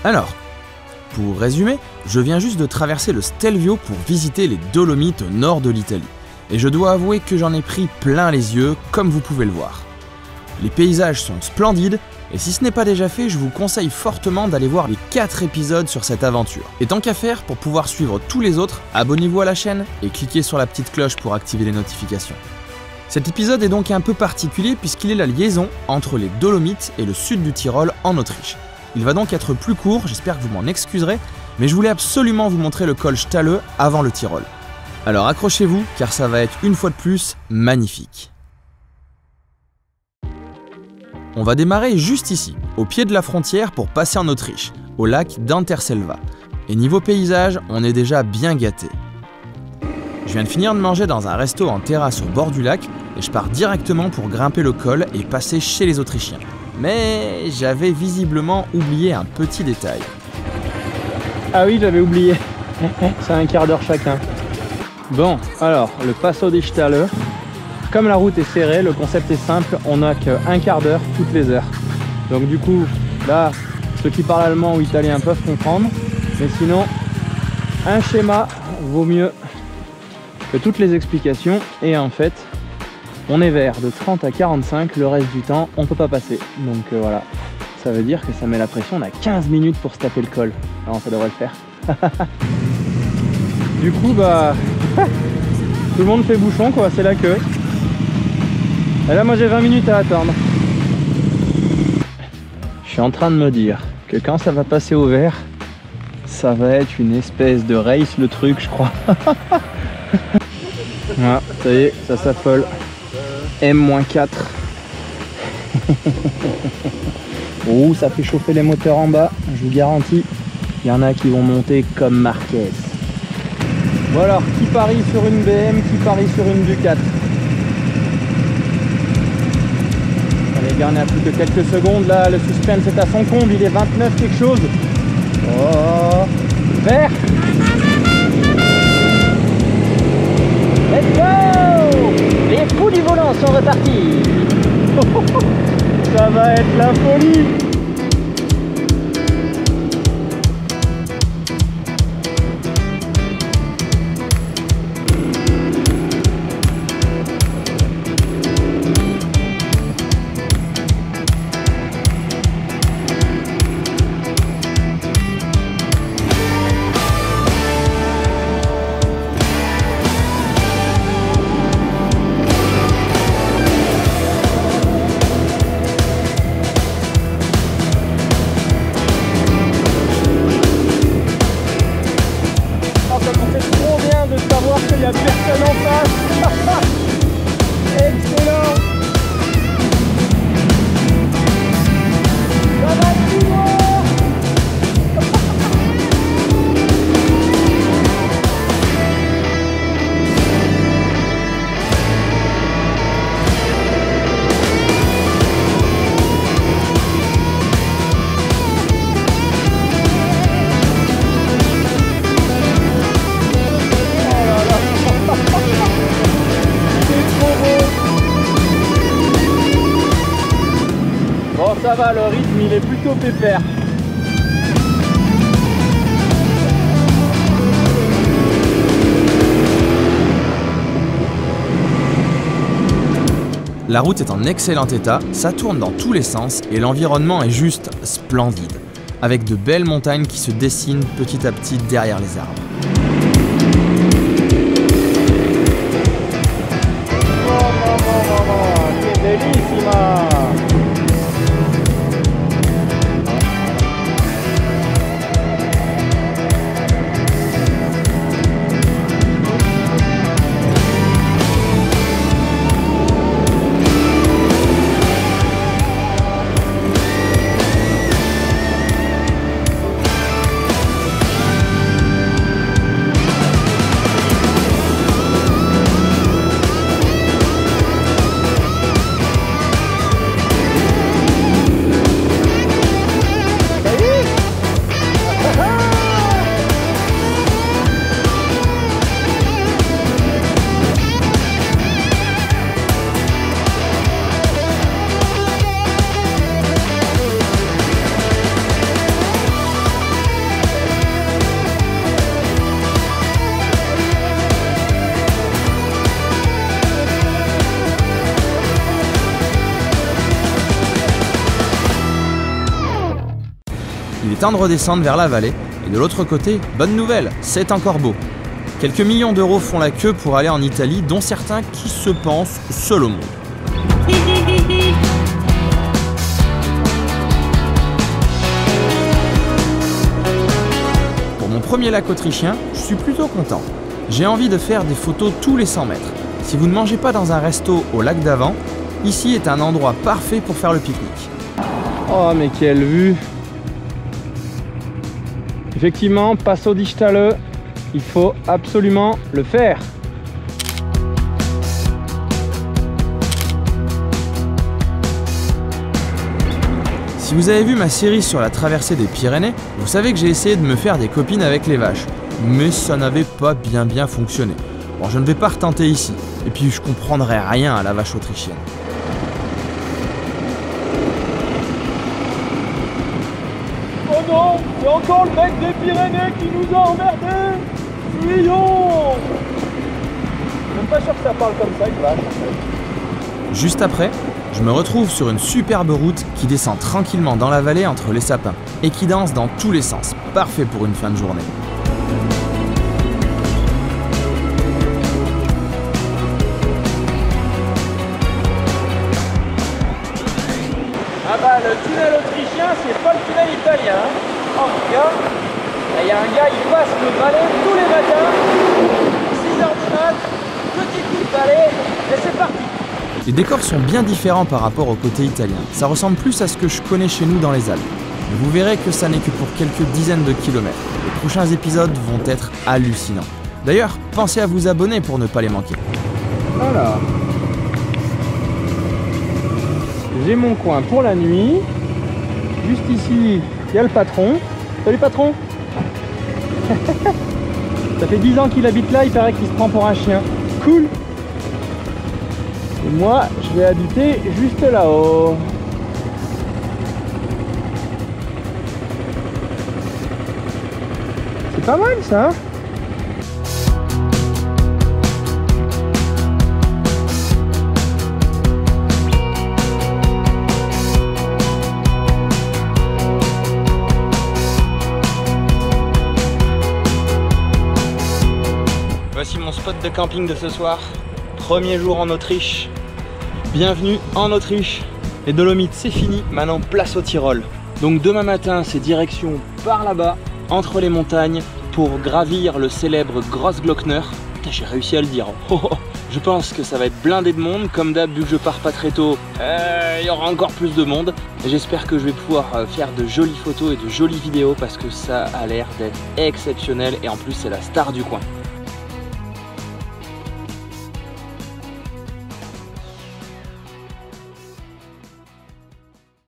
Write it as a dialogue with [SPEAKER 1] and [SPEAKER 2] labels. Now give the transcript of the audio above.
[SPEAKER 1] Alors, pour résumer, je viens juste de traverser le Stelvio pour visiter les Dolomites au nord de l'Italie. Et je dois avouer que j'en ai pris plein les yeux, comme vous pouvez le voir. Les paysages sont splendides, et si ce n'est pas déjà fait, je vous conseille fortement d'aller voir les 4 épisodes sur cette aventure. Et tant qu'à faire, pour pouvoir suivre tous les autres, abonnez-vous à la chaîne et cliquez sur la petite cloche pour activer les notifications. Cet épisode est donc un peu particulier puisqu'il est la liaison entre les Dolomites et le sud du Tyrol en Autriche. Il va donc être plus court, j'espère que vous m'en excuserez, mais je voulais absolument vous montrer le col Stahlle avant le Tyrol. Alors accrochez-vous, car ça va être une fois de plus magnifique. On va démarrer juste ici, au pied de la frontière pour passer en Autriche, au lac d'Anterselva. Et niveau paysage, on est déjà bien gâté. Je viens de finir de manger dans un resto en terrasse au bord du lac et je pars directement pour grimper le col et passer chez les Autrichiens. Mais j'avais visiblement oublié un petit détail.
[SPEAKER 2] Ah oui, j'avais oublié. C'est un quart d'heure chacun. Bon, alors, le Passo di Stahlle. Comme la route est serrée, le concept est simple, on n'a qu'un quart d'heure toutes les heures. Donc du coup, là, ceux qui parlent allemand ou italien peuvent comprendre. Mais sinon, un schéma vaut mieux que toutes les explications. Et en fait, on est vers de 30 à 45, le reste du temps, on peut pas passer. Donc voilà, ça veut dire que ça met la pression, on a 15 minutes pour se taper le col. Non, ça devrait le faire. Du coup, bah, tout le monde fait bouchon, quoi, c'est la queue. Et là, moi, j'ai 20 minutes à attendre. Je suis en train de me dire que quand ça va passer au vert, ça va être une espèce de race, le truc, je crois. Voilà, ça y est, ça s'affole. M-4. Oh, ça fait chauffer les moteurs en bas, je vous garantis. Il y en a qui vont monter comme Marquez. Bon alors, qui parie sur une BM, qui parie sur une Ducati? Allez, gars, on est à plus que quelques secondes, là, le suspense est à son comble, il est 29 quelque chose. Oh, vert. Let's go! Les fous du volant sont repartis. Ça va être la folie. Il n'y a personne en face. Excellent. Ça va tout droit. Bon, ça va, le rythme il est plutôt pépère.
[SPEAKER 1] La route est en excellent état, ça tourne dans tous les sens et l'environnement est juste splendide, avec de belles montagnes qui se dessinent petit à petit derrière les arbres.
[SPEAKER 2] Bellissima!
[SPEAKER 1] Il est temps de redescendre vers la vallée, et de l'autre côté, bonne nouvelle, c'est encore beau. Quelques millions d'euros font la queue pour aller en Italie, dont certains qui se pensent seuls au monde. Pour mon premier lac autrichien, je suis plutôt content. J'ai envie de faire des photos tous les 100 mètres. Si vous ne mangez pas dans un resto au lac d'Avant, ici est un endroit parfait pour faire le pique-nique.
[SPEAKER 2] Oh mais quelle vue! Effectivement, Passo di Stelle, il faut absolument le faire.
[SPEAKER 1] Si vous avez vu ma série sur la traversée des Pyrénées, vous savez que j'ai essayé de me faire des copines avec les vaches. Mais ça n'avait pas bien fonctionné. Bon, je ne vais pas retenter ici. Et puis je comprendrai rien à la vache autrichienne.
[SPEAKER 2] Oh non, c'est encore le mec des Pyrénées qui nous a emmerdés. Fuyons. Je suis même pas sûr que ça parle comme ça, une vache en fait.
[SPEAKER 1] Juste après, je me retrouve sur une superbe route qui descend tranquillement dans la vallée entre les sapins et qui danse dans tous les sens. Parfait pour une fin de journée.
[SPEAKER 2] Ah bah le tunnel autrichien, c'est pas le tunnel italien. En tout cas, il y a un gars, il passe le balai tous les matins, 6h du mat, petit coup de balai, et c'est parti.
[SPEAKER 1] Les décors sont bien différents par rapport au côté italien. Ça ressemble plus à ce que je connais chez nous dans les Alpes. Mais vous verrez que ça n'est que pour quelques dizaines de kilomètres. Les prochains épisodes vont être hallucinants. D'ailleurs, pensez à vous abonner pour ne pas les manquer.
[SPEAKER 2] Voilà. J'ai mon coin pour la nuit. Juste ici, il y a le patron. Salut patron. Ça fait 10 ans qu'il habite là, il paraît qu'il se prend pour un chien. Cool. Et moi, je vais habiter juste là-haut. C'est pas mal ça.
[SPEAKER 1] Voici mon spot de camping de ce soir. Premier jour en Autriche. Bienvenue en Autriche. Les Dolomites, c'est fini. Maintenant, place au Tyrol. Donc demain matin, c'est direction par là-bas, entre les montagnes, pour gravir le célèbre Grossglockner. Putain, j'ai réussi à le dire. Oh, oh. Je pense que ça va être blindé de monde. Comme d'hab, vu que je pars pas très tôt, il y aura encore plus de monde. J'espère que je vais pouvoir faire de jolies photos et de jolies vidéos parce que ça a l'air d'être exceptionnel. Et en plus, c'est la star du coin.